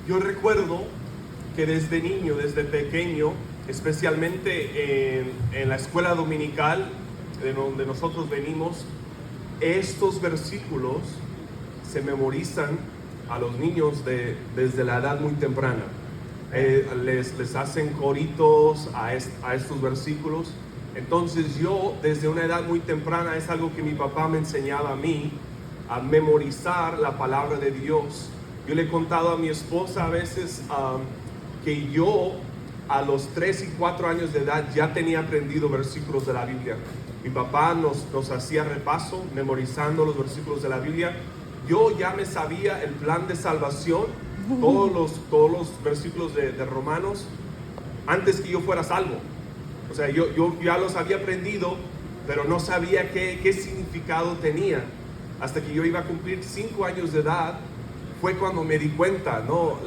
Yo recuerdo que desde niño, desde pequeño, especialmente en la escuela dominical de donde nosotros venimos, estos versículos se memorizan a los niños desde la edad muy temprana. Les hacen coritos a estos versículos. Entonces yo desde una edad muy temprana, es algo que mi papá me enseñaba a mí, a memorizar la palabra de Dios. Yo le he contado a mi esposa a veces que yo a los 3 y 4 años de edad ya tenía aprendido versículos de la Biblia. Mi papá nos hacía repaso memorizando los versículos de la Biblia. Yo ya me sabía el plan de salvación, todos los versículos de Romanos, antes que yo fuera salvo. O sea, yo ya los había aprendido, pero no sabía qué significado tenía. Hasta que yo iba a cumplir 5 años de edad, fue cuando me di cuenta, ¿no?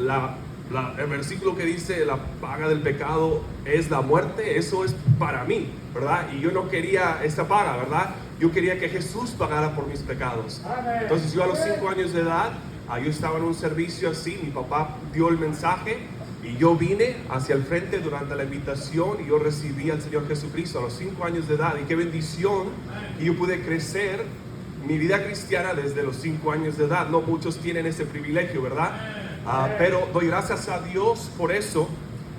El versículo que dice la paga del pecado es la muerte, eso es para mí, ¿verdad? Y yo no quería esa paga, ¿verdad? Yo quería que Jesús pagara por mis pecados. Entonces yo a los 5 años de edad, yo estaba en un servicio así, mi papá dio el mensaje y yo vine hacia el frente durante la invitación y yo recibí al Señor Jesucristo a los 5 años de edad. Y qué bendición que yo pude crecer mi vida cristiana desde los 5 años de edad. No muchos tienen ese privilegio, ¿verdad? Pero doy gracias a Dios por eso.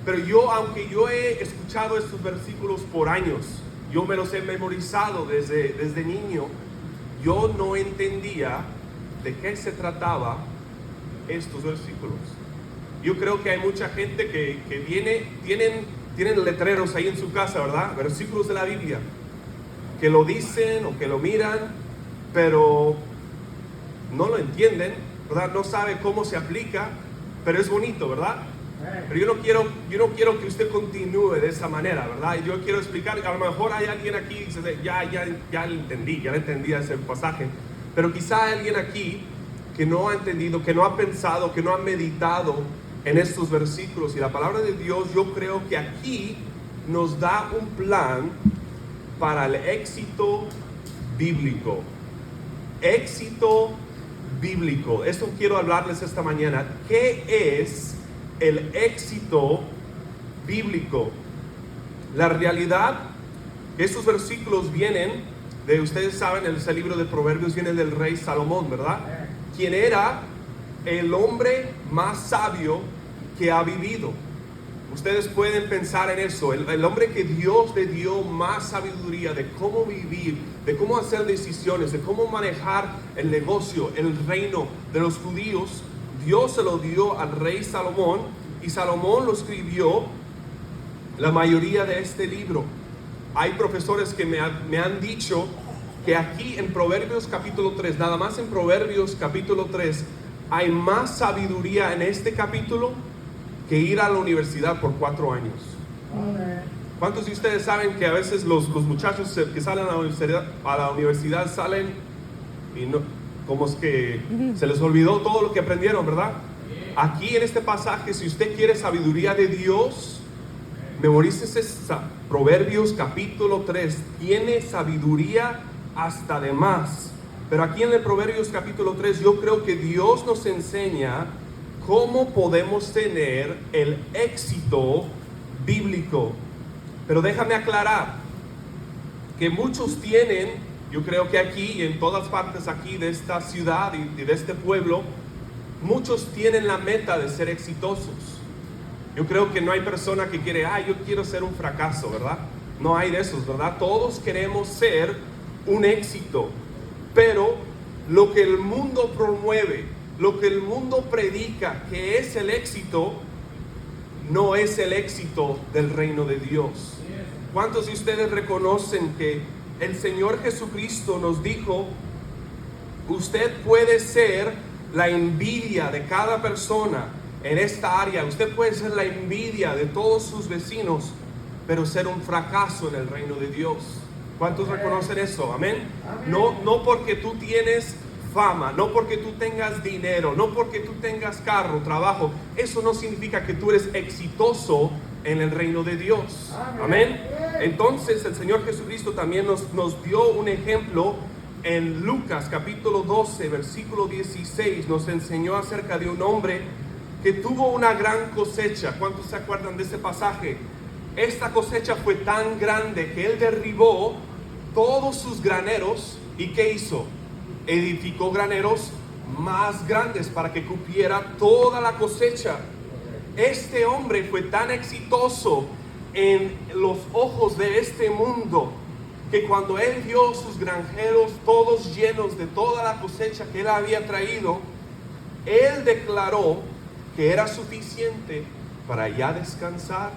Pero yo, aunque yo he escuchado estos versículos por años, yo me los he memorizado desde niño, yo no entendía de qué se trataba estos versículos. Yo creo que hay mucha gente que tienen letreros ahí en su casa, ¿verdad? Versículos de la Biblia, que lo dicen o que lo miran, pero no lo entienden, ¿verdad? No sabe cómo se aplica, pero es bonito, ¿verdad? Pero yo no quiero que usted continúe de esa manera, ¿verdad? Yo quiero explicar, a lo mejor hay alguien aquí que dice, ya le entendí ese pasaje, pero quizá hay alguien aquí que no ha entendido, que no ha pensado, que no ha meditado en estos versículos. Y la palabra de Dios, yo creo que aquí nos da un plan para el éxito bíblico. Éxito bíblico. Esto quiero hablarles esta mañana. ¿Qué es el éxito bíblico? La realidad, estos versículos vienen de, ustedes saben, el libro de Proverbios viene del rey Salomón, ¿verdad? Quien era el hombre más sabio que ha vivido. Ustedes pueden pensar en eso, el hombre que Dios le dio más sabiduría de cómo vivir, de cómo hacer decisiones, de cómo manejar el negocio, el reino de los judíos. Dios se lo dio al rey Salomón y Salomón lo escribió la mayoría de este libro. Hay profesores que me han dicho que aquí en Proverbios capítulo 3, nada más en Proverbios capítulo 3, hay más sabiduría en este capítulo que ir a la universidad por 4 años. ¿Cuántos de ustedes saben que a veces los muchachos que salen a la universidad salen y no, como es que se les olvidó todo lo que aprendieron, ¿verdad? Aquí en este pasaje, si usted quiere sabiduría de Dios, memorícese Proverbios capítulo 3, tiene sabiduría hasta de más. Pero aquí en el Proverbios capítulo 3 yo creo que Dios nos enseña cómo podemos tener el éxito bíblico. Pero déjame aclarar que muchos tienen, yo creo que aquí y en todas partes aquí de esta ciudad y de este pueblo, muchos tienen la meta de ser exitosos. Yo creo que no hay persona que quiere, yo quiero ser un fracaso, ¿verdad? No hay de esos, ¿verdad? Todos queremos ser un éxito. Pero lo que el mundo promueve, lo que el mundo predica que es el éxito, no es el éxito del reino de Dios. ¿Cuántos de ustedes reconocen que el Señor Jesucristo nos dijo, usted puede ser la envidia de cada persona en esta área, usted puede ser la envidia de todos sus vecinos, pero ser un fracaso en el reino de Dios? ¿Cuántos reconocen eso? Amén. No porque tú tienes fama, no porque tú tengas dinero, no porque tú tengas carro, trabajo, eso no significa que tú eres exitoso en el reino de Dios. Amén. Entonces el Señor Jesucristo también nos dio un ejemplo en Lucas capítulo 12 versículo 16. Nos enseñó acerca de un hombre que tuvo una gran cosecha. ¿Cuántos se acuerdan de ese pasaje? Esta cosecha fue tan grande que él derribó todos sus graneros. ¿Y qué hizo? Edificó graneros más grandes para que cupiera toda la cosecha. Este hombre fue tan exitoso en los ojos de este mundo que cuando él vio sus granjeros todos llenos de toda la cosecha que él había traído, él declaró que era suficiente para ya descansar,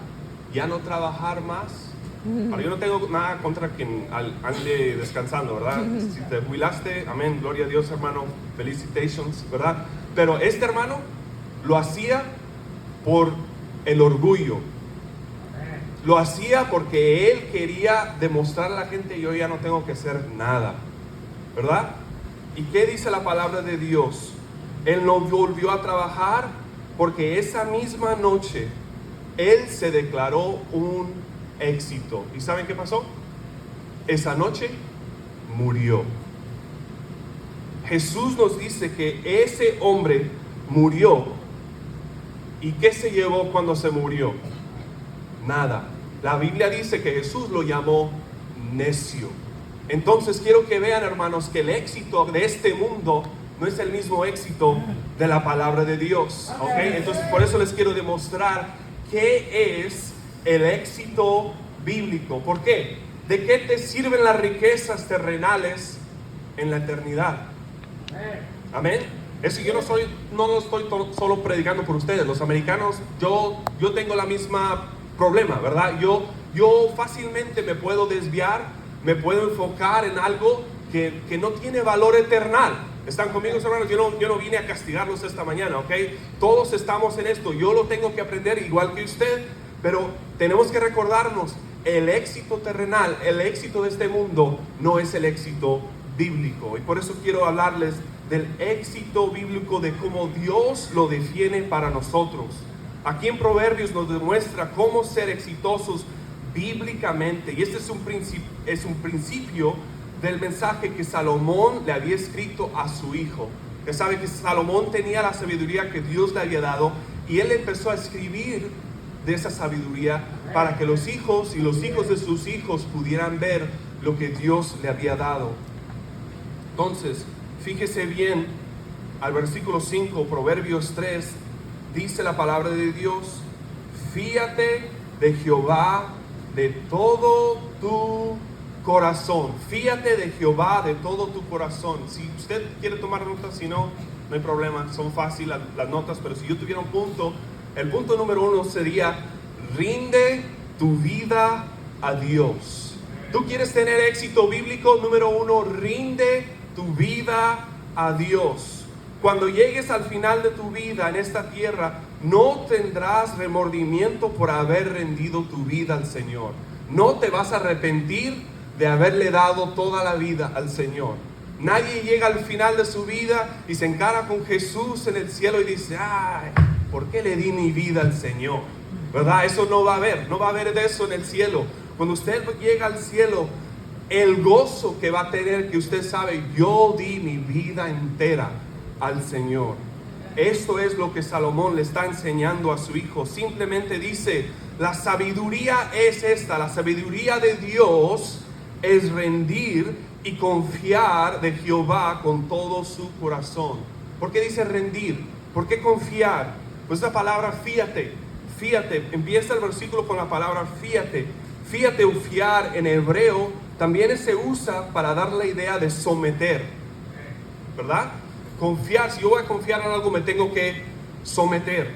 ya no trabajar más. Ahora, yo no tengo nada contra quien ande descansando, ¿verdad? Si te jubilaste, amén, gloria a Dios, hermano, felicitations, ¿verdad? Pero este hermano lo hacía por el orgullo. Lo hacía porque él quería demostrar a la gente: yo ya no tengo que hacer nada, ¿verdad? ¿Y qué dice la palabra de Dios? Él no volvió a trabajar porque esa misma noche él se declaró un éxito. ¿Y saben qué pasó? Esa noche murió. Jesús nos dice que ese hombre murió. ¿Y qué se llevó cuando se murió? Nada. La Biblia dice que Jesús lo llamó necio. Entonces quiero que vean, hermanos, que el éxito de este mundo no es el mismo éxito de la palabra de Dios, ¿ok? Entonces por eso les quiero demostrar qué es el éxito bíblico. ¿Por qué? ¿De qué te sirven las riquezas terrenales en la eternidad? Amén. Eso yo no lo estoy solo predicando por ustedes, los americanos. Yo tengo la misma problema, ¿verdad? Yo fácilmente me puedo desviar, me puedo enfocar en algo que no tiene valor eternal. ¿Están conmigo, hermanos? Yo no vine a castigarlos esta mañana, ¿ok? Todos estamos en esto. Yo lo tengo que aprender igual que usted, pero tenemos que recordarnos: el éxito terrenal, el éxito de este mundo no es el éxito bíblico. Y por eso quiero hablarles del éxito bíblico, de cómo Dios lo define para nosotros. Aquí en Proverbios nos demuestra cómo ser exitosos bíblicamente. Y este es un principio del mensaje que Salomón le había escrito a su hijo. Que sabe que Salomón tenía la sabiduría que Dios le había dado, y él empezó a escribir de esa sabiduría para que los hijos y los hijos de sus hijos pudieran ver lo que Dios le había dado. Entonces, fíjese bien al versículo 5, Proverbios 3, dice la palabra de Dios: fíate de Jehová de todo tu corazón. Fíate de Jehová de todo tu corazón. Si usted quiere tomar notas, si no, no hay problema, son fáciles las notas, pero si yo tuviera un punto, el punto número 1 sería: rinde tu vida a Dios. ¿Tú quieres tener éxito bíblico? Número 1, rinde tu vida a Dios. Cuando llegues al final de tu vida en esta tierra, no tendrás remordimiento por haber rendido tu vida al Señor. No te vas a arrepentir de haberle dado toda la vida al Señor. Nadie llega al final de su vida y se encara con Jesús en el cielo y dice: ay, ¿por qué le di mi vida al Señor? ¿Verdad? Eso no va a haber de eso en el cielo. Cuando usted llega al cielo, el gozo que va a tener, que usted sabe: yo di mi vida entera al Señor. Esto es lo que Salomón le está enseñando a su hijo. Simplemente dice: la sabiduría es esta, la sabiduría de Dios es rendir y confiar de Jehová con todo su corazón. ¿Por qué dice rendir? ¿Por qué confiar? Pues la palabra fíate, empieza el versículo con la palabra fíate. Fíate o fiar en hebreo también se usa para dar la idea de someter, ¿verdad? Confiar, si yo voy a confiar en algo, me tengo que someter.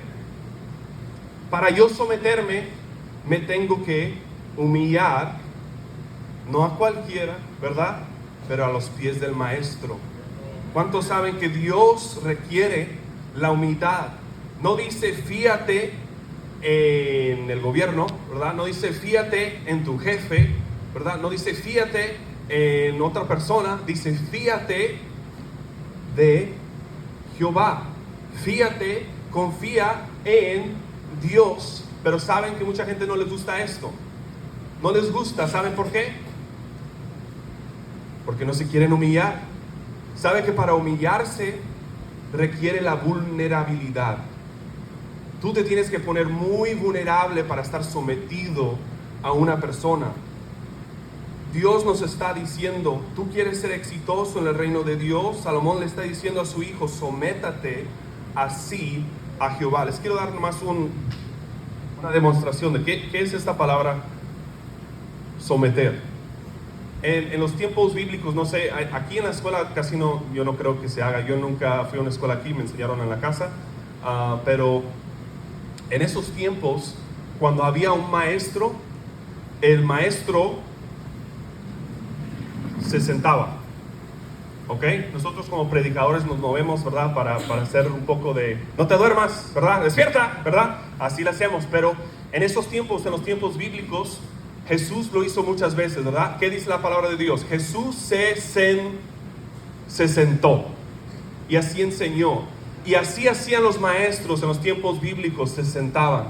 Para yo someterme, me tengo que humillar, no a cualquiera, ¿verdad? Pero a los pies del Maestro. ¿Cuántos saben que Dios requiere la humildad? No dice fíate en el gobierno, ¿verdad? No dice fíate en tu jefe, ¿verdad? No dice fíate en otra persona, dice fíate de Jehová. Fíate, confía en Dios. Pero saben que mucha gente no les gusta esto. No les gusta, ¿saben por qué? Porque no se quieren humillar. ¿Sabe que para humillarse requiere la vulnerabilidad? Tú te tienes que poner muy vulnerable para estar sometido a una persona. Dios nos está diciendo, tú quieres ser exitoso en el reino de Dios. Salomón le está diciendo a su hijo, sométate así a Jehová. Les quiero dar nomás una demostración de qué es esta palabra someter. En los tiempos bíblicos, no sé, aquí en la escuela casi no, yo no creo que se haga. Yo nunca fui a una escuela aquí, me enseñaron en la casa, pero en esos tiempos, cuando había un maestro, el maestro se sentaba, ¿ok? Nosotros como predicadores nos movemos, ¿verdad? Para hacer un poco de, no te duermas, ¿verdad? Despierta, ¿verdad? Así lo hacemos, pero en esos tiempos, en los tiempos bíblicos, Jesús lo hizo muchas veces, ¿verdad? ¿Qué dice la palabra de Dios? Jesús se sentó y así enseñó. Y así hacían los maestros en los tiempos bíblicos, se sentaban.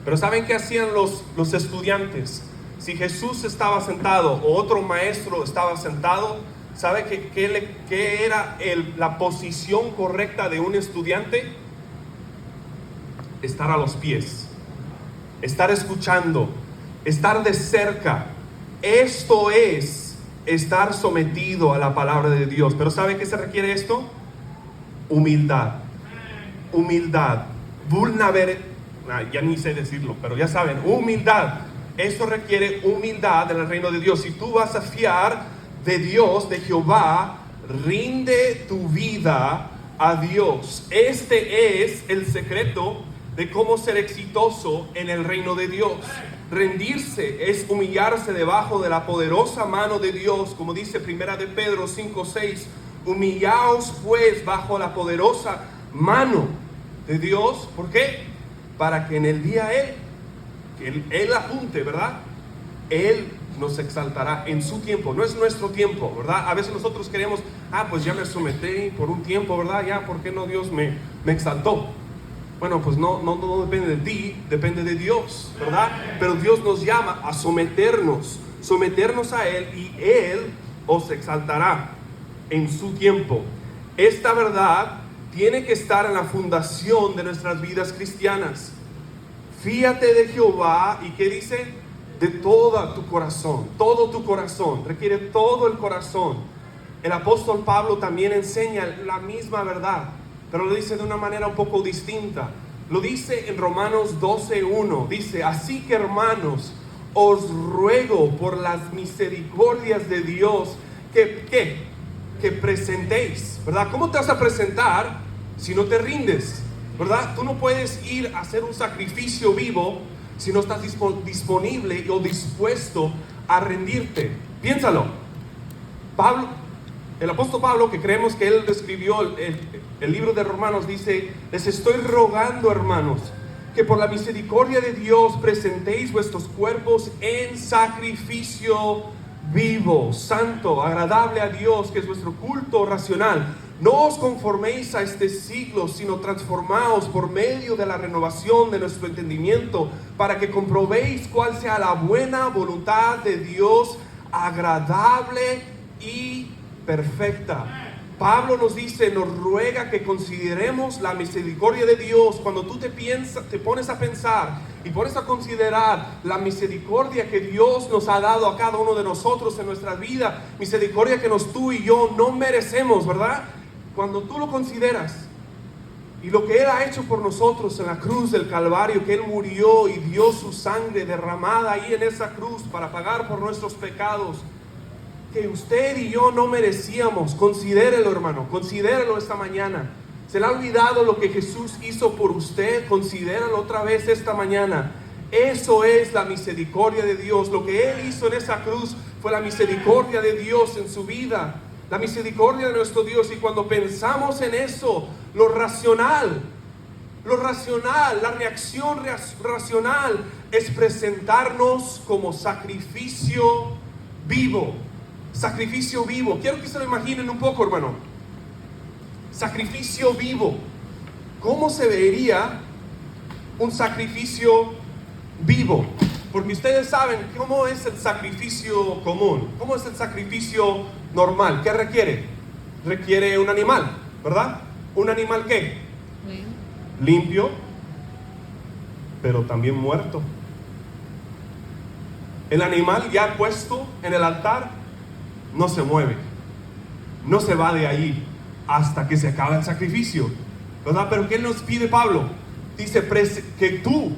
Pero ¿saben qué hacían los estudiantes? Si Jesús estaba sentado o otro maestro estaba sentado, ¿sabe qué era la posición correcta de un estudiante? Estar a los pies, estar escuchando, estar de cerca. Esto es estar sometido a la palabra de Dios. Pero ¿sabe qué se requiere esto? Humildad, vulnerabilidad. Ya ni sé decirlo, pero ya saben, humildad. Esto requiere humildad en el reino de Dios. Si tú vas a fiar de Dios, de Jehová, rinde tu vida a Dios. Este es el secreto de cómo ser exitoso en el reino de Dios. Rendirse es humillarse debajo de la poderosa mano de Dios, como dice 1 de Pedro 5:6. Humillaos pues bajo la poderosa mano de Dios. ¿Por qué? Para que en el día Él apunte, ¿verdad? Él nos exaltará en su tiempo, no es nuestro tiempo, ¿verdad? A veces nosotros queremos, pues ya me sometí por un tiempo, ¿verdad? Ya, ¿por qué no Dios me exaltó? Bueno, pues no depende de ti, depende de Dios, ¿verdad? Pero Dios nos llama a someternos a Él y Él os exaltará en su tiempo. Esta verdad tiene que estar en la fundación de nuestras vidas cristianas. Fíate de Jehová, ¿y qué dice? De todo tu corazón, requiere todo el corazón. El apóstol Pablo también enseña la misma verdad, pero lo dice de una manera un poco distinta. Lo dice en Romanos 12:1, dice, así que hermanos, os ruego por las misericordias de Dios que presentéis, ¿verdad? ¿Cómo te vas a presentar si no te rindes? ¿Verdad? Tú no puedes ir a hacer un sacrificio vivo si no estás disponible o dispuesto a rendirte. Piénsalo. El apóstol Pablo, que creemos que él escribió el libro de Romanos, dice, les estoy rogando, hermanos, que por la misericordia de Dios presentéis vuestros cuerpos en sacrificio vivo, santo, agradable a Dios, que es vuestro culto racional. No os conforméis a este siglo, sino transformaos por medio de la renovación de nuestro entendimiento, para que comprobéis cuál sea la buena voluntad de Dios, agradable y perfecta. Pablo nos dice, nos ruega que consideremos la misericordia de Dios. Cuando tú te pones a pensar y pones a considerar la misericordia que Dios nos ha dado a cada uno de nosotros en nuestra vida, misericordia que tú y yo no merecemos, ¿verdad? Cuando tú lo consideras y lo que Él ha hecho por nosotros en la cruz del Calvario, que Él murió y dio su sangre derramada ahí en esa cruz para pagar por nuestros pecados, que usted y yo no merecíamos. Considérelo, hermano, considéralo esta mañana. ¿Se le ha olvidado lo que Jesús hizo por usted? Considéralo otra vez esta mañana. Eso es la misericordia de Dios. Lo que Él hizo en esa cruz fue la misericordia de Dios en su vida, la misericordia de nuestro Dios. Y cuando pensamos en eso, la reacción racional es presentarnos como sacrificio vivo. Sacrificio vivo. Quiero que se lo imaginen un poco, hermano. Sacrificio vivo. ¿Cómo se vería un sacrificio vivo? Porque ustedes saben cómo es el sacrificio común, cómo es el sacrificio normal. ¿Qué requiere? Requiere un animal, ¿verdad? ¿Un animal qué? Limpio, pero también muerto. El animal ya puesto en el altar no se mueve, no se va de ahí hasta que se acaba el sacrificio, ¿verdad? Pero ¿qué nos pide Pablo? Dice que tú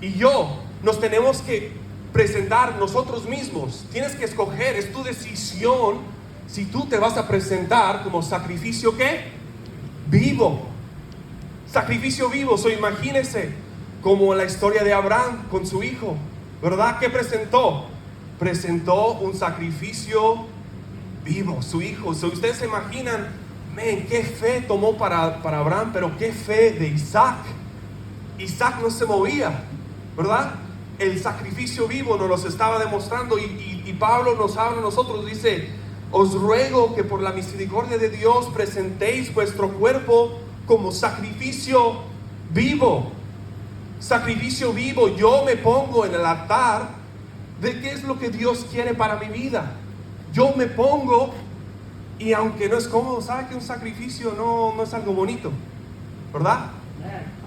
y yo nos tenemos que presentar nosotros mismos. Tienes que escoger, es tu decisión si tú te vas a presentar como sacrificio ¿qué? Vivo. Sacrificio vivo. So, imagínese como la historia de Abraham con su hijo, ¿verdad? ¿Qué presentó? Presentó un sacrificio vivo, su hijo. So, ustedes se imaginan, qué fe tomó para Abraham, pero qué fe de Isaac. Isaac no se movía, ¿verdad? El sacrificio vivo nos los estaba demostrando y Pablo nos habla a nosotros, dice: os ruego que por la misericordia de Dios presentéis vuestro cuerpo como sacrificio vivo. Sacrificio vivo. Yo me pongo en el altar de qué es lo que Dios quiere para mi vida. Yo me pongo, y aunque no es cómodo, ¿sabe que un sacrificio no es algo bonito? ¿Verdad?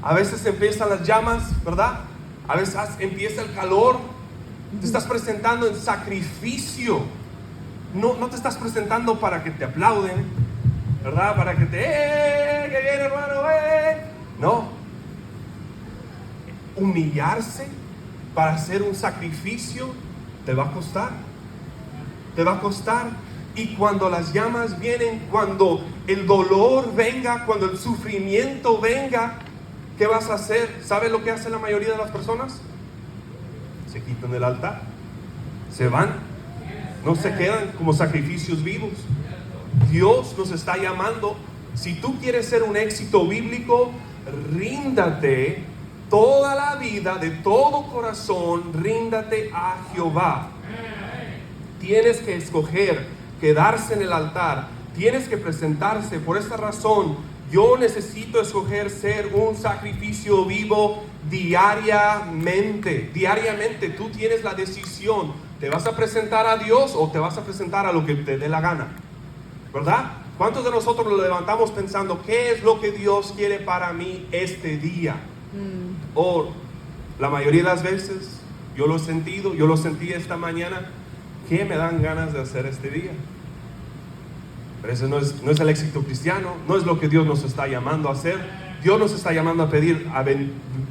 A veces empiezan las llamas, ¿verdad? A veces empieza el calor. Te estás presentando en sacrificio. No te estás presentando para que te aplauden, ¿verdad? Para que ¡qué bien, hermano! No. Humillarse para hacer un sacrificio te va a costar. Te va a costar. Y cuando las llamas vienen, cuando el dolor venga, cuando el sufrimiento venga, ¿qué vas a hacer? ¿Sabes lo que hace la mayoría de las personas? Se quitan del altar, se van, no se quedan como sacrificios vivos. Dios nos está llamando. Si tú quieres ser un éxito bíblico, ríndate toda la vida, de todo corazón, ríndate a Jehová. Tienes que escoger quedarse en el altar, tienes que presentarse. Por esta razón, yo necesito escoger ser un sacrificio vivo diariamente. Diariamente tú tienes la decisión: ¿te vas a presentar a Dios o te vas a presentar a lo que te dé la gana? ¿Verdad? ¿Cuántos de nosotros nos levantamos pensando qué es lo que Dios quiere para mí este día? O la mayoría de las veces, yo lo he sentido, yo lo sentí esta mañana, ¿qué me dan ganas de hacer este día? Pero eso no es el éxito cristiano, no es lo que Dios nos está llamando a hacer. Dios nos está llamando a pedir: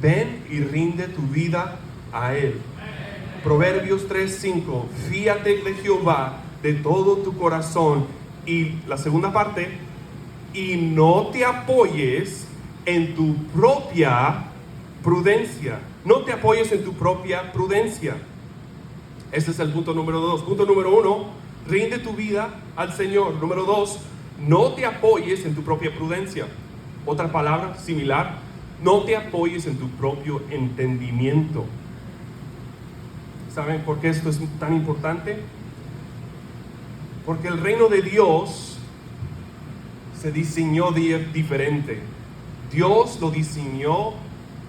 ven y rinde tu vida a Él. Proverbios 3:5, fíate de Jehová de todo tu corazón. Y la segunda parte, y no te apoyes en tu propia prudencia. No te apoyes en tu propia prudencia. Este es el punto número 2. Punto número 1, rinde tu vida al Señor. Número 2, no te apoyes en tu propia prudencia. Otra palabra similar, no te apoyes en tu propio entendimiento. ¿Saben por qué esto es tan importante? Porque el reino de Dios se diseñó diferente. Dios lo diseñó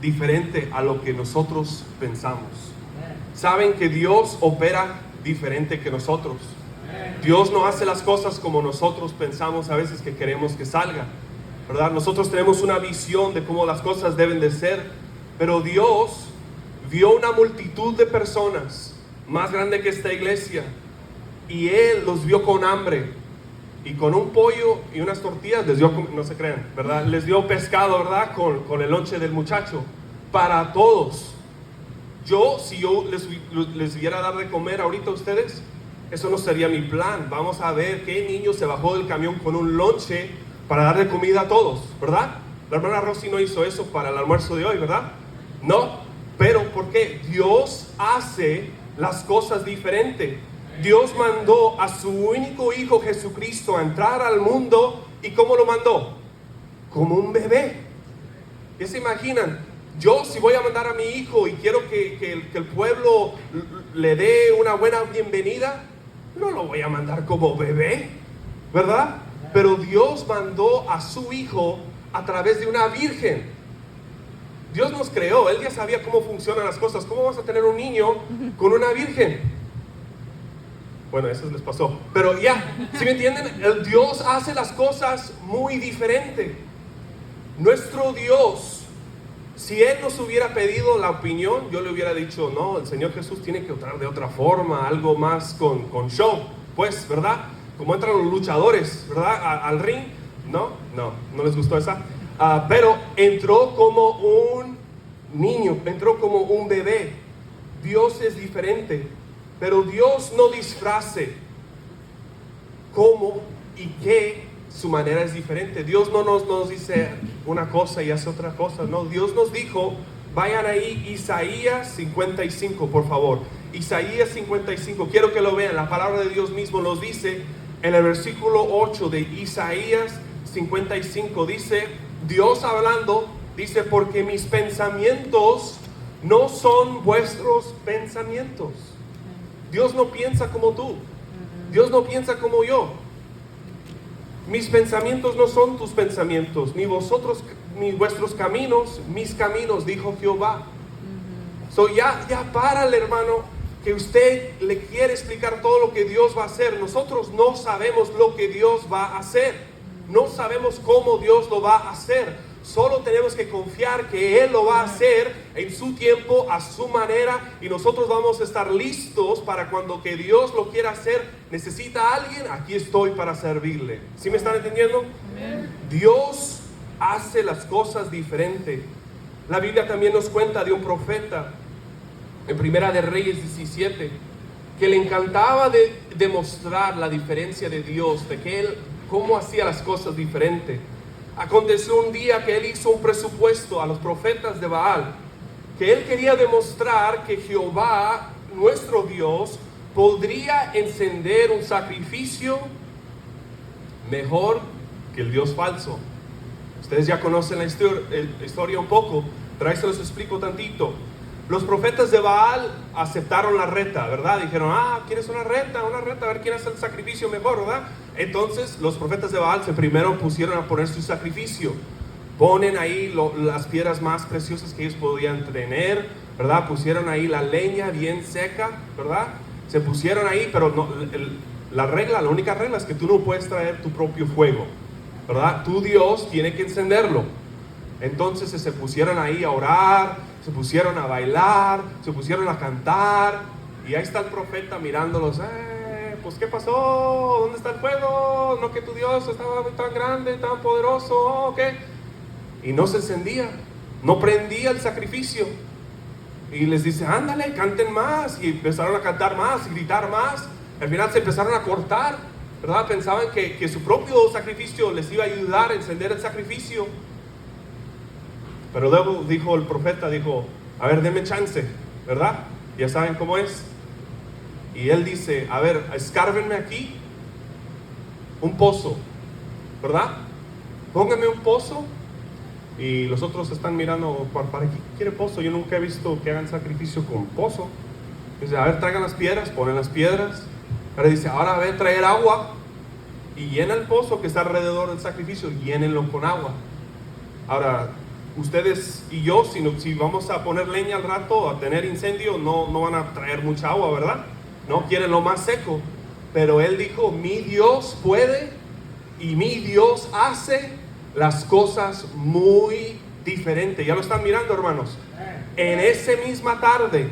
diferente a lo que nosotros pensamos. ¿Saben que Dios opera diferente que nosotros? Dios no hace las cosas como nosotros pensamos a veces que queremos que salga, ¿verdad? Nosotros tenemos una visión de cómo las cosas deben de ser, pero Dios vio una multitud de personas más grande que esta iglesia, y Él los vio con hambre, y con un pollo y unas tortillas les dio, no se crean, ¿verdad? Les dio pescado, ¿verdad? Con el lonche del muchacho, para todos. Si yo les hubiera dar de comer ahorita a ustedes, eso no sería mi plan. Vamos a ver qué niño se bajó del camión con un lonche para darle comida a todos, ¿verdad? La hermana Rosy no hizo eso para el almuerzo de hoy, ¿verdad? No, pero ¿por qué? Dios hace las cosas diferente. Dios mandó a su único hijo Jesucristo a entrar al mundo. ¿Y cómo lo mandó? Como un bebé. ¿Ya se imaginan? Yo, si voy a mandar a mi hijo y quiero que el pueblo le dé una buena bienvenida, no lo voy a mandar como bebé, ¿verdad? Pero Dios mandó a su hijo a través de una virgen. Dios nos creó, Él ya sabía cómo funcionan las cosas. ¿Cómo vas a tener un niño con una virgen? Bueno, eso les pasó. Pero ya, ¿sí me entienden? El Dios hace las cosas muy diferente. Nuestro Dios Si Él nos hubiera pedido la opinión, yo le hubiera dicho, no, el Señor Jesús tiene que entrar de otra forma, algo más con show, pues, ¿verdad? Como entran los luchadores, ¿verdad? Al ring. No les gustó esa. Pero entró como un niño, entró como un bebé. Dios es diferente, pero Dios no disfrace cómo y qué. Su manera es diferente. Dios no nos dice una cosa y hace otra cosa. No, Dios nos dijo, vayan ahí, Isaías 55, por favor. Isaías 55, quiero que lo vean. La palabra de Dios mismo nos dice en el versículo 8 de Isaías 55. Dice, Dios hablando, dice, porque mis pensamientos no son vuestros pensamientos. Dios no piensa como tú. Dios no piensa como yo. Mis pensamientos no son tus pensamientos, ni vuestros caminos, mis caminos, dijo Jehová. So ya párale, hermano, que usted le quiere explicar todo lo que Dios va a hacer. Nosotros no sabemos lo que Dios va a hacer. No sabemos cómo Dios lo va a hacer. Solo tenemos que confiar que Él lo va a hacer en su tiempo, a su manera, y nosotros vamos a estar listos para cuando que Dios lo quiera hacer. Necesita a alguien, aquí estoy para servirle. ¿Sí me están entendiendo? Dios hace las cosas diferente. La Biblia también nos cuenta de un profeta en Primera de Reyes 17 que le encantaba de demostrar la diferencia de Dios, de que Él cómo hacía las cosas diferente. Aconteció un día que él hizo un presupuesto a los profetas de Baal, que él quería demostrar que Jehová, nuestro Dios, podría encender un sacrificio mejor que el Dios falso. Ustedes ya conocen la historia un poco, pero ahí se los explico tantito. Los profetas de Baal aceptaron la reta, ¿verdad? Dijeron, ¿quieres una reta, a ver quién hace el sacrificio mejor, ¿verdad? Entonces los profetas de Baal primero pusieron a poner su sacrificio. Ponen ahí las piedras más preciosas que ellos podían tener, ¿verdad? Pusieron ahí la leña bien seca, ¿verdad? Se pusieron ahí, pero no, la única regla es que tú no puedes traer tu propio fuego, ¿verdad? Tu Dios tiene que encenderlo. Entonces se pusieron ahí a orar, se pusieron a bailar, se pusieron a cantar, y ahí está el profeta mirándolos. Pues ¿qué pasó? ¿Dónde está el fuego? No, que tu Dios estaba tan grande, tan poderoso, ¿qué? Y no se encendía, no prendía el sacrificio. Y les dice, ándale, canten más. Y empezaron a cantar más y gritar más. Al final se empezaron a cortar, ¿verdad? Pensaban que su propio sacrificio les iba a ayudar a encender el sacrificio. Pero luego dijo el profeta, a ver, denme chance, ¿verdad? Ya saben cómo es. Y él dice, a ver, escárbenme aquí un pozo, ¿verdad? Pónganme un pozo. Y los otros están mirando, ¿para qué quiere pozo? Yo nunca he visto que hagan sacrificio con pozo. Dice, a ver, traigan las piedras, ponen las piedras. Ahora dice, ahora a ver, traer agua. Y llena el pozo que está alrededor del sacrificio, llénenlo con agua. Ahora, ustedes y yo, si vamos a poner leña al rato, a tener incendio, no van a traer mucha agua, ¿verdad? No quieren lo más seco. Pero él dijo, mi Dios puede y mi Dios hace las cosas muy diferentes. Ya lo están mirando, hermanos. En esa misma tarde,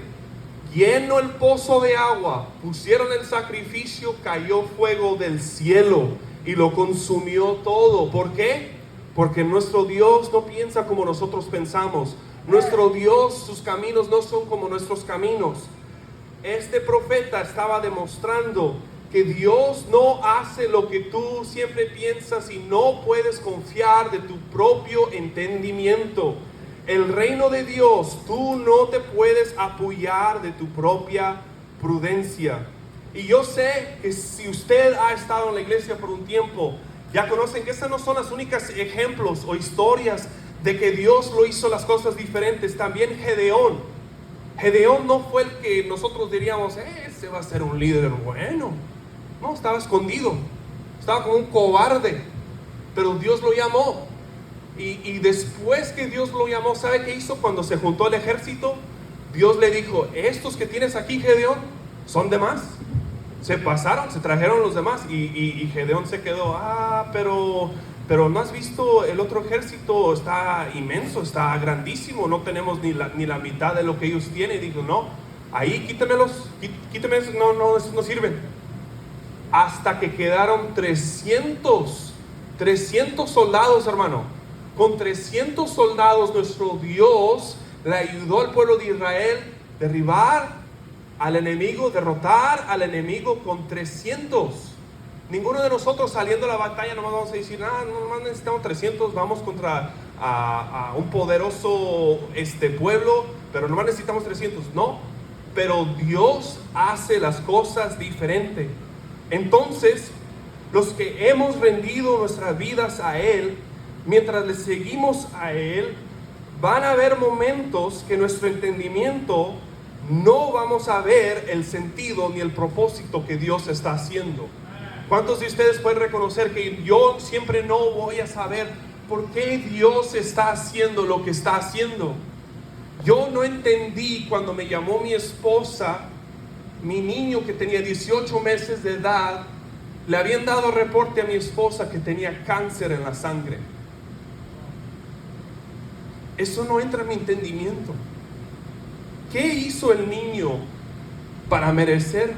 lleno el pozo de agua, pusieron el sacrificio, cayó fuego del cielo y lo consumió todo. ¿Por qué? Porque nuestro Dios no piensa como nosotros pensamos. Nuestro Dios, sus caminos no son como nuestros caminos. Este profeta estaba demostrando que Dios no hace lo que tú siempre piensas y no puedes confiar de tu propio entendimiento. El reino de Dios, tú no te puedes apoyar de tu propia prudencia. Y yo sé que si usted ha estado en la iglesia por un tiempo, ya conocen que estas no son las únicas ejemplos o historias de que Dios lo hizo las cosas diferentes. También Gedeón no fue el que nosotros diríamos, ese va a ser un líder bueno. No, estaba escondido, estaba como un cobarde, pero Dios lo llamó. Y después que Dios lo llamó, ¿sabe qué hizo? Cuando se juntó el ejército, Dios le dijo, estos que tienes aquí, Gedeón, son de más. Se pasaron, se trajeron los demás y Gedeón se quedó, pero pero ¿no has visto el otro ejército? Está inmenso, está grandísimo, no tenemos ni la mitad de lo que ellos tienen. Y digo, no, ahí quítamelos, no, esos no sirven. Hasta que quedaron 300 soldados, hermano. Con 300 soldados nuestro Dios le ayudó al pueblo de Israel derribar al enemigo, derrotar al enemigo con 300. Ninguno de nosotros saliendo a la batalla nomás vamos a decir, nomás necesitamos 300, vamos contra a un poderoso pueblo, pero nomás necesitamos 300. No, pero Dios hace las cosas diferente. Entonces, los que hemos rendido nuestras vidas a Él, mientras le seguimos a Él, van a haber momentos que nuestro entendimiento no vamos a ver el sentido ni el propósito que Dios está haciendo. ¿Cuántos de ustedes pueden reconocer que yo siempre no voy a saber por qué Dios está haciendo lo que está haciendo? Yo no entendí cuando me llamó mi esposa, mi niño que tenía 18 meses de edad, le habían dado reporte a mi esposa que tenía cáncer en la sangre. Eso no entra en mi entendimiento. ¿Qué hizo el niño para merecer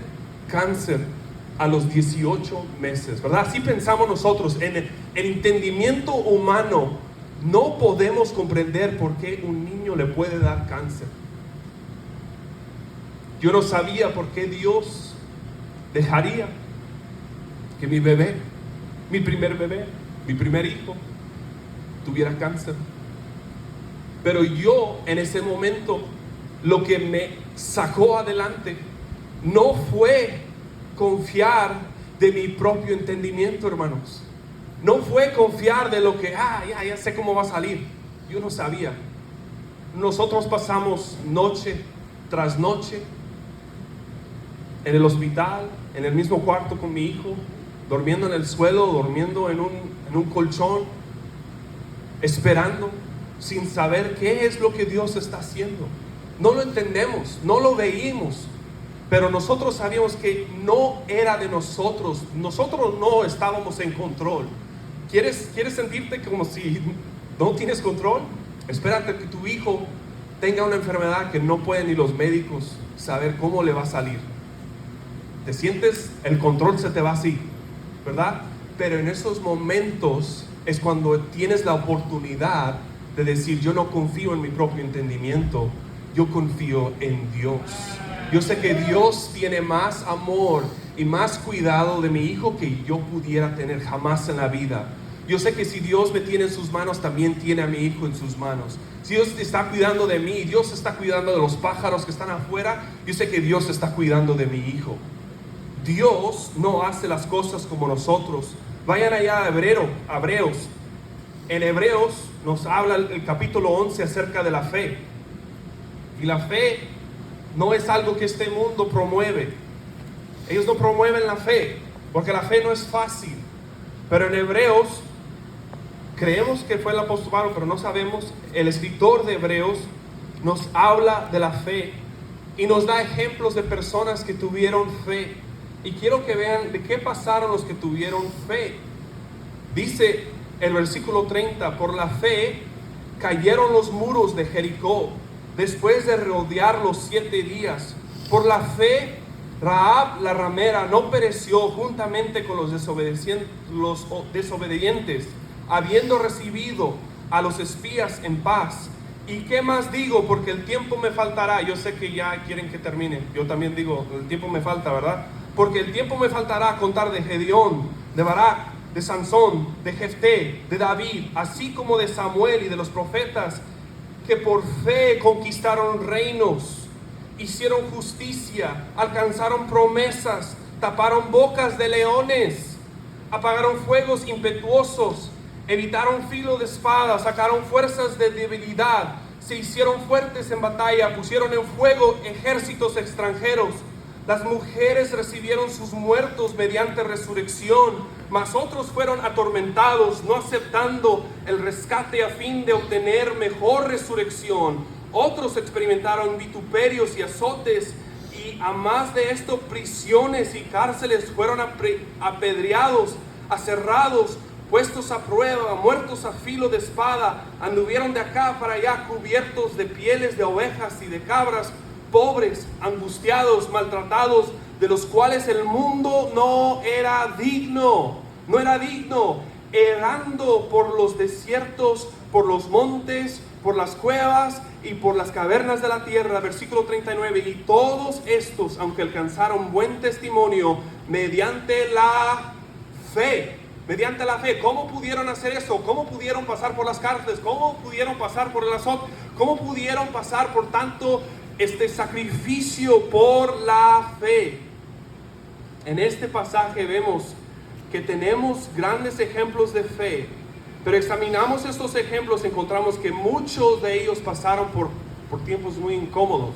cáncer a los 18 meses? ¿Verdad? Así pensamos nosotros. En el entendimiento humano no podemos comprender por qué un niño le puede dar cáncer. Yo no sabía por qué Dios dejaría que mi bebé, mi primer hijo, tuviera cáncer. Pero yo en ese momento, lo que me sacó adelante no fue confiar de mi propio entendimiento, hermanos. No fue confiar de lo que, ya sé cómo va a salir. Yo no sabía. Nosotros pasamos noche tras noche en el hospital, en el mismo cuarto con mi hijo, durmiendo en el suelo, durmiendo en un colchón, esperando, sin saber qué es lo que Dios está haciendo. No lo entendemos, no lo veíamos, pero nosotros sabíamos que no era de nosotros. Nosotros no estábamos en control. ¿Quieres sentirte como si no tienes control? Espérate que tu hijo tenga una enfermedad que no pueden ni los médicos saber cómo le va a salir. Te sientes, el control se te va así, ¿verdad? Pero en esos momentos es cuando tienes la oportunidad de decir, yo no confío en mi propio entendimiento, yo confío en Dios. Yo sé que Dios tiene más amor y más cuidado de mi hijo que yo pudiera tener jamás en la vida. Yo sé que si Dios me tiene en sus manos, también tiene a mi hijo en sus manos. Si Dios está cuidando de mí, Dios está cuidando de los pájaros que están afuera, yo sé que Dios está cuidando de mi hijo. Dios no hace las cosas como nosotros. Vayan allá a Hebreos. En Hebreos nos habla el capítulo 11 acerca de la fe. Y la fe no es algo que este mundo promueve. Ellos no promueven la fe, porque la fe no es fácil. Pero en Hebreos, creemos que fue el apóstol Pablo, pero no sabemos. El escritor de Hebreos nos habla de la fe y nos da ejemplos de personas que tuvieron fe. Y quiero que vean de qué pasaron los que tuvieron fe. Dice el versículo 30, por la fe cayeron los muros de Jericó después de rodearlos 7 días. Por la fe, Rahab la ramera no pereció juntamente con los desobedientes, habiendo recibido a los espías en paz. ¿Y qué más digo? Porque el tiempo me faltará. Yo sé que ya quieren que termine. Yo también digo, el tiempo me falta, ¿verdad? Porque el tiempo me faltará a contar de Gedeón, de Barak, de Sansón, de Jefté, de David, así como de Samuel y de los profetas, que por fe conquistaron reinos, hicieron justicia, alcanzaron promesas, taparon bocas de leones, apagaron fuegos impetuosos, evitaron filo de espada, sacaron fuerzas de debilidad, se hicieron fuertes en batalla, pusieron en fuego ejércitos extranjeros. Las mujeres recibieron sus muertos mediante resurrección, mas otros fueron atormentados, no aceptando el rescate a fin de obtener mejor resurrección. Otros experimentaron vituperios y azotes, y a más de esto, prisiones y cárceles, fueron apedreados, aserrados, puestos a prueba, muertos a filo de espada, anduvieron de acá para allá cubiertos de pieles de ovejas y de cabras, pobres, angustiados, maltratados, de los cuales el mundo no era digno, errando por los desiertos, por los montes, por las cuevas y por las cavernas de la tierra. Versículo 39, y todos estos, aunque alcanzaron buen testimonio mediante la fe. ¿Cómo pudieron hacer eso? ¿Cómo pudieron pasar por las cárceles? ¿Cómo pudieron pasar por el azote? ¿Cómo pudieron pasar por tanto sacrificio por la fe? En este pasaje vemos que tenemos grandes ejemplos de fe, pero examinamos estos ejemplos, encontramos que muchos de ellos pasaron por tiempos muy incómodos.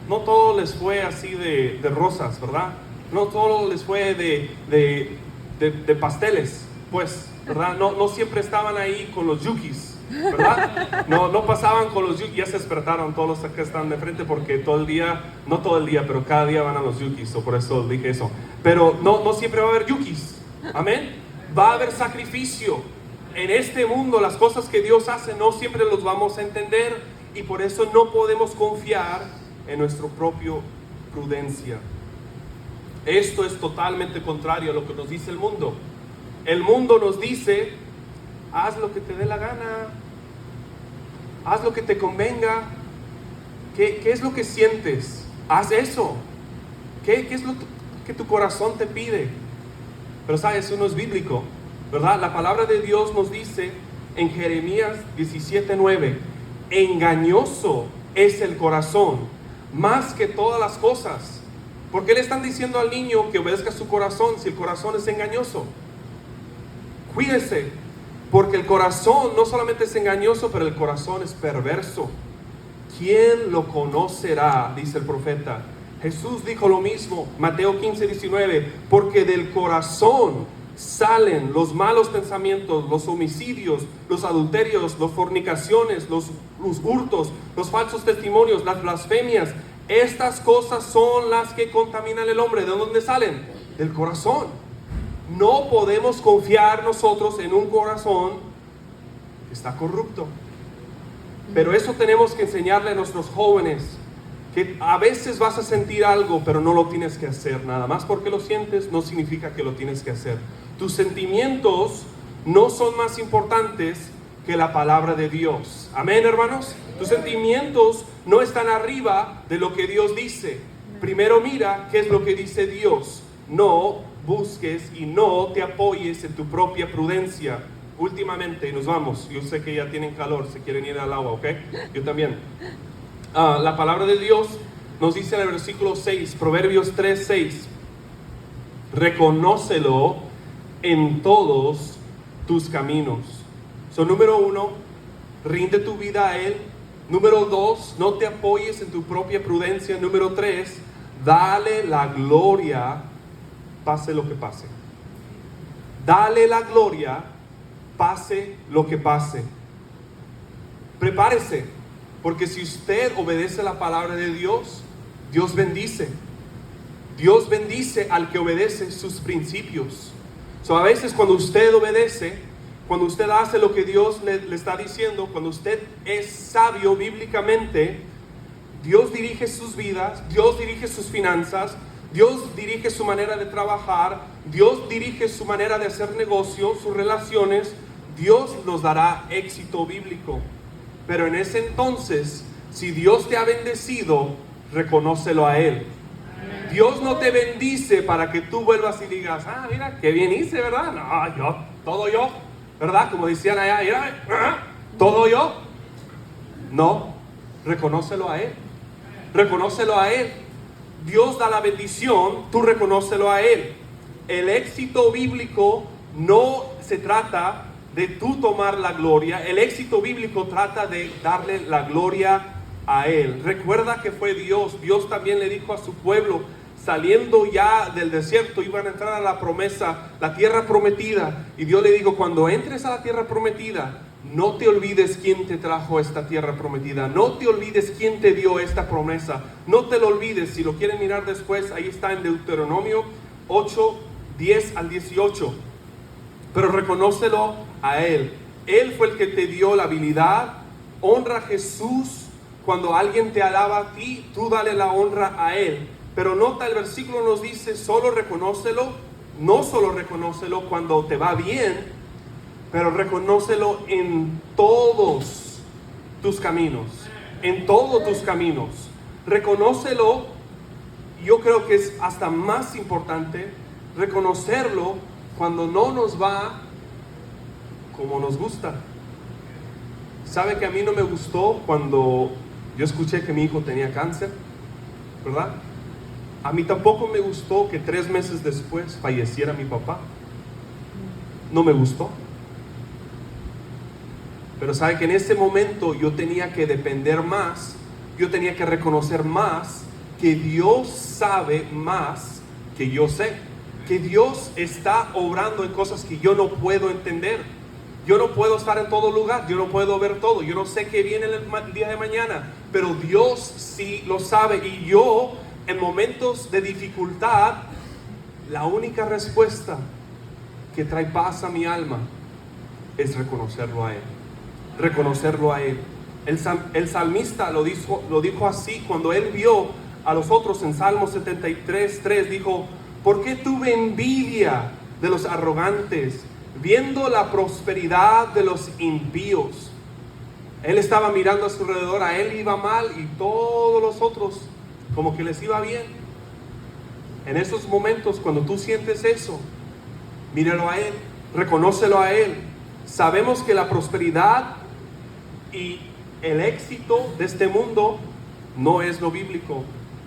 No todo les fue así de rosas, ¿verdad? No todo les fue de pasteles, pues, ¿verdad? No siempre estaban ahí con los yukis, ¿verdad? No pasaban con los yukis. Ya se despertaron todos los que están de frente porque no todo el día, pero cada día van a los yukis, o por eso dije eso. Pero no siempre va a haber yukis, amén. Va a haber sacrificio. En este mundo las cosas que Dios hace no siempre los vamos a entender, y por eso no podemos confiar en nuestra propia prudencia. Esto es totalmente contrario a lo que nos dice el mundo. El mundo nos dice: haz lo que te dé la gana, haz lo que te convenga. ¿Qué es lo que sientes? Haz eso. ¿Qué es lo que tu corazón te pide? Pero sabes, eso no es bíblico, ¿verdad? La palabra de Dios nos dice en Jeremías 17:9: engañoso es el corazón más que todas las cosas. ¿Por qué le están diciendo al niño que obedezca su corazón si el corazón es engañoso? Cuídese, porque el corazón no solamente es engañoso, pero el corazón es perverso. ¿Quién lo conocerá?, dice el profeta. Jesús dijo lo mismo, Mateo 15:19, porque del corazón salen los malos pensamientos, los homicidios, los adulterios, las fornicaciones, los hurtos, los falsos testimonios, las blasfemias. Estas cosas son las que contaminan el hombre. ¿De dónde salen? Del corazón. No podemos confiar nosotros en un corazón que está corrupto. Pero eso tenemos que enseñarle a nuestros jóvenes, que a veces vas a sentir algo, pero no lo tienes que hacer. Nada más porque lo sientes no significa que lo tienes que hacer. Tus sentimientos no son más importantes que la palabra de Dios. Amén, hermanos. Tus sentimientos no están arriba de lo que Dios dice. Primero mira qué es lo que dice Dios. No busques y no te apoyes en tu propia prudencia. Últimamente, nos vamos. Yo sé que ya tienen calor, se quieren ir al agua, ¿ok? Yo también. La palabra de Dios nos dice en el versículo 6, Proverbios 3:6: reconócelo en todos tus caminos. Número 1, rinde tu vida a Él. Número 2, no te apoyes en tu propia prudencia. Número 3, dale la gloria, pase lo que pase. Dale la gloria, pase lo que pase. Prepárese, porque si usted obedece la palabra de Dios, Dios bendice. Dios bendice al que obedece sus principios. A veces cuando usted obedece, cuando usted hace lo que Dios le está diciendo, cuando usted es sabio bíblicamente, Dios dirige sus vidas, Dios dirige sus finanzas, Dios dirige su manera de trabajar, Dios dirige su manera de hacer negocio, sus relaciones. Dios nos dará éxito bíblico. Pero en ese entonces, si Dios te ha bendecido, reconócelo a Él. Dios no te bendice para que tú vuelvas y digas: mira, qué bien hice, ¿verdad? No, todo yo, ¿verdad? Como decían allá, mira, todo yo. No, reconócelo a Él. Reconócelo a Él. Dios da la bendición, tú reconócelo a Él. El éxito bíblico no se trata de tú tomar la gloria. El éxito bíblico trata de darle la gloria a Él. Recuerda que fue Dios. Dios también le dijo a su pueblo, saliendo ya del desierto, iban a entrar a la promesa, la tierra prometida. Y Dios le dijo: cuando entres a la tierra prometida, no te olvides quién te trajo a esta tierra prometida. No te olvides quién te dio esta promesa. No te lo olvides. Si lo quieren mirar después, ahí está en Deuteronomio 8, 10 al 18. pero reconócelo a Él. Él fue el que te dio la habilidad. Honra a Jesús. Cuando alguien te alaba a ti, tú dale la honra a Él. Pero nota, el versículo nos dice, solo reconócelo. No solo reconócelo cuando te va bien, pero reconócelo en todos tus caminos. En todos tus caminos. Reconócelo. Yo creo que es hasta más importante reconocerlo cuando no nos va como nos gusta. ¿Sabe que a mí no me gustó cuando yo escuché que mi hijo tenía cáncer? ¿Verdad? A mí tampoco me gustó que 3 meses después falleciera mi papá. No me gustó. Pero sabe que en ese momento yo tenía que depender más, yo tenía que reconocer más que Dios sabe más que yo sé, que Dios está obrando en cosas que yo no puedo entender. Yo no puedo estar en todo lugar, yo no puedo ver todo, yo no sé qué viene el día de mañana, pero Dios sí lo sabe. Y yo, en momentos de dificultad, la única respuesta que trae paz a mi alma es reconocerlo a Él. Reconocerlo a Él. El salmista lo dijo así cuando él vio a los otros en Salmo 73:3, dijo: ¿por qué tuve envidia de los arrogantes, viendo la prosperidad de los impíos? Él estaba mirando a su alrededor, a él iba mal y todos los otros como que les iba bien. En esos momentos, cuando tú sientes eso, míralo a Él, reconócelo a Él. Sabemos que la prosperidad y el éxito de este mundo no es lo bíblico.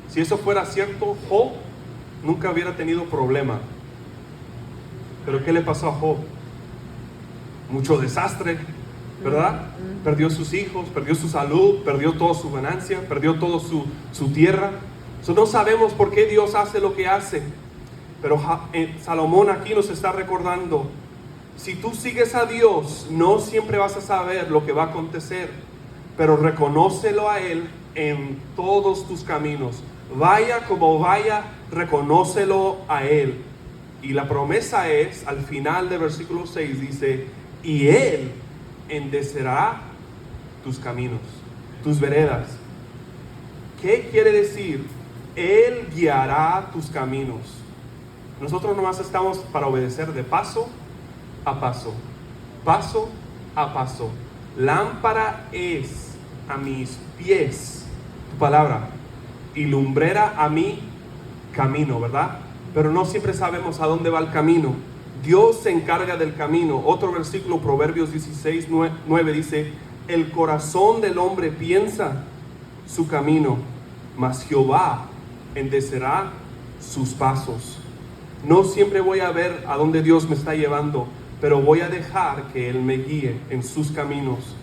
Si eso fuera cierto, Job nunca hubiera tenido problema. Pero ¿qué le pasó a Job? Mucho desastre, ¿verdad? Perdió sus hijos, perdió su salud, perdió toda su ganancia, perdió toda su tierra. No sabemos por qué Dios hace lo que hace. Pero Salomón aquí nos está recordando: si tú sigues a Dios, no siempre vas a saber lo que va a acontecer, pero reconócelo a Él en todos tus caminos. Vaya como vaya, reconócelo a Él. Y la promesa es, al final del versículo 6, dice: y Él enderecerá tus caminos, tus veredas. ¿Qué quiere decir? Él guiará tus caminos. Nosotros nomás estamos para obedecer de paso a paso, paso a paso. Lámpara es a mis pies tu palabra y lumbrera a mi camino, ¿verdad? Pero no siempre sabemos a dónde va el camino. Dios se encarga del camino. Otro versículo, Proverbios 16:9 dice: el corazón del hombre piensa su camino, mas Jehová enderecerá sus pasos. No siempre voy a ver a dónde Dios me está llevando, pero voy a dejar que Él me guíe en sus caminos.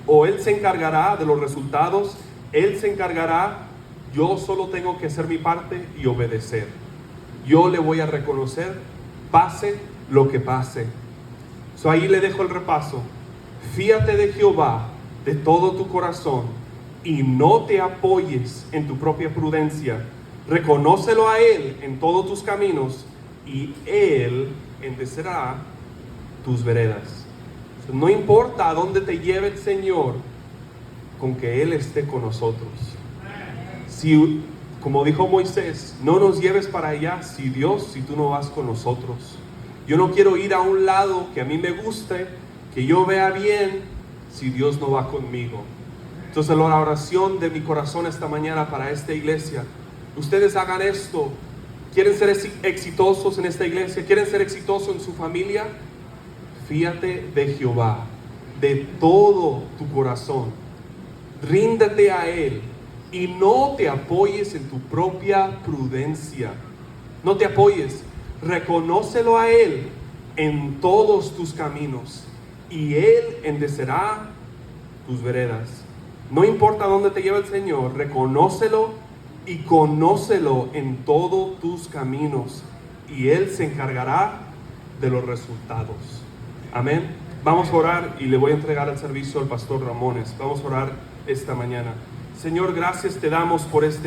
O Él se encargará de los resultados, Él se encargará. Yo solo tengo que hacer mi parte y obedecer. Yo le voy a reconocer, pase lo que pase. Ahí le dejo el repaso. Fíate de Jehová de todo tu corazón y no te apoyes en tu propia prudencia. Reconócelo a Él en todos tus caminos y Él enderecerá tus veredas. No importa a dónde te lleve el Señor, con que Él esté con nosotros. Si, como dijo Moisés, no nos lleves para allá si tú no vas con nosotros. Yo no quiero ir a un lado que a mí me guste, que yo vea bien, si Dios no va conmigo. Entonces la oración de mi corazón esta mañana para esta iglesia: ustedes hagan esto. ¿Quieren ser exitosos en esta iglesia? ¿Quieren ser exitosos en su familia? Fíate de Jehová de todo tu corazón. Ríndete a Él y no te apoyes en tu propia prudencia. No te apoyes. Reconócelo a Él en todos tus caminos y Él enderecerá tus veredas. No importa dónde te lleve el Señor, reconócelo y conócelo en todos tus caminos y Él se encargará de los resultados. Amén. Vamos a orar y le voy a entregar el servicio al pastor Ramones. Vamos a orar esta mañana. Señor, gracias te damos por este